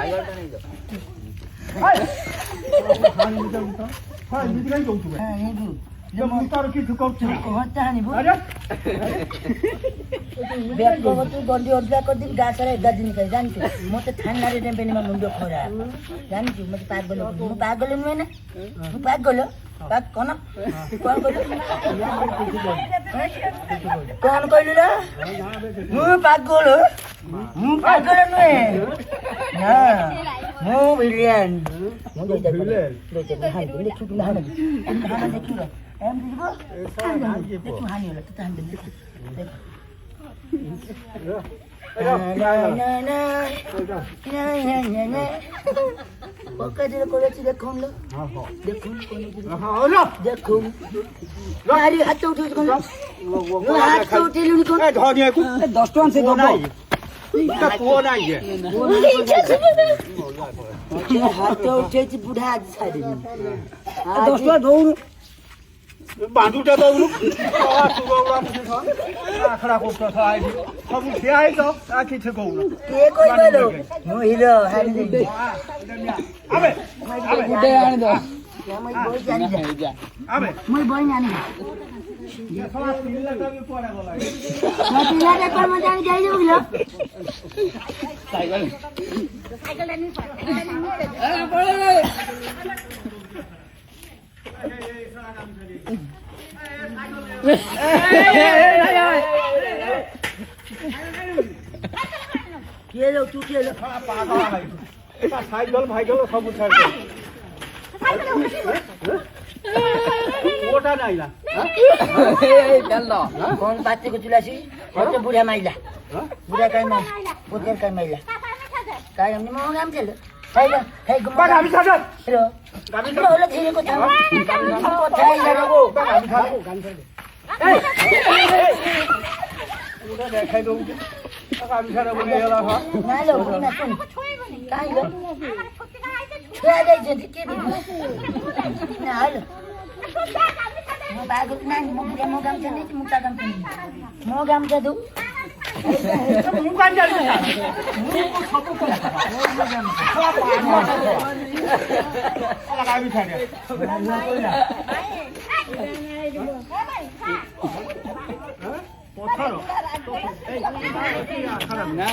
আইগলটা নেই তো হ্যাঁ নিজেরাই যৌতুক হ্যাঁ নিবু আমি তার কিছু করছি না হতে হানিবু আরে ব্যাগ করবো তুই গন্ডি অর্ধা করে দিবি গা সারা এগার দিন খাই জানিস মতো ঠান্ডারে টেম্পেনি আমার মুন্ড খরা জানিস মতো পাগল ମୁଁ ପାଗଲ ନୁହେଁ ନା ମୁଁ ପାଗଲ କଣ କଣ କହିଲୁ କଣ କହିଲୁ ରେ ମୁଁ ପାଗଲ ନୁହେଁ ନା ମୁଁ ଭିଲିଆନ ମୁଁ ଦେଖିବୁ ଏମିତି ଯିବ ଦେଖିବୁ ହାନି ହେଲା ତୁ ହାନି ଦେଖ ପକାଇଦେଲେ କଲେଜ ଦେଖୁନ ଦେଖୁନ ଦେଖୁ ଆରେ ହାତ ଉଠେଇଛୁ କଣ ହାତ ଉଠେଇଲୁନି କଣ 10 ଟଙ୍କା ସେ ଦବ ପୁଅ ନାଇଁ ହାତ ଉଠେଇଛି ବୁଢା ଆଜି ଛାଡ଼ିନି 10 ଟଙ୍କା ଦଉନୁ ବାନ୍ଦୁଟା ଦଉନୁ ଆଖଡ଼ା କରୁଛ ସବୁ ଠିଆ ହେଇଛ କିଛି କହୁନ କିଏ କହିବ ମୁଁ ହିରୋ ହାରି ଦେବି ଆଣିଦ ମୁଁ ବହି ଜାଣିବି ପିଲାଟା କଣ ମଜା ଯାଇଯିବ କିଲୋ କିଏ ଲୋ ତୁ କିଏ ଲୋ ସାଇକେଲ ଭାଇକେଲ ସବୁ ଛାଡି ପୁଅଟା ନାଇଲା କଣ ପାତି କୁଚିଲା ସି ମତେ ବୁଢା ମାଇଲା ବୁଢା କାଇଁ ମାଇଲା ପୁତର କାଇଁ ମାଇଲା କାଇଁ ଏମିତି ମୋ ଗାମ ଚାଲ ଖାଇଲା ଖାଇ ଗୁମ୍ବା ଗାମି ଛାଡ ହିରୋ ଗାମି ଛାଡ ଓଲା ଧୀରେ କଥା କଥା ହେଇଲା रो ଗାମି ଛାଡ ପୁରା ଦେଖାଇ ଦଉଛି ଗାମି ଛାଡ ବୋଲି ହେଇଗଲା ନା ଲୋ ନା ଶୁଣ କାଇଁ ଲୋ ଛୁଆ ଯାଇଛନ୍ତି କିଏ ବି ନା ହାଲୋ ମୋ ବାଗ ନା ମୋ ଗାମଛା ନେଇଛି ମୁଁ ତା ଗାମଛା ନେଇଛି ମୋ ଗାମଛା ଦଉ ମୁଁ କାଇଁ ଜାଣିବି ଗାମି ଛାଡ ପଥର ନା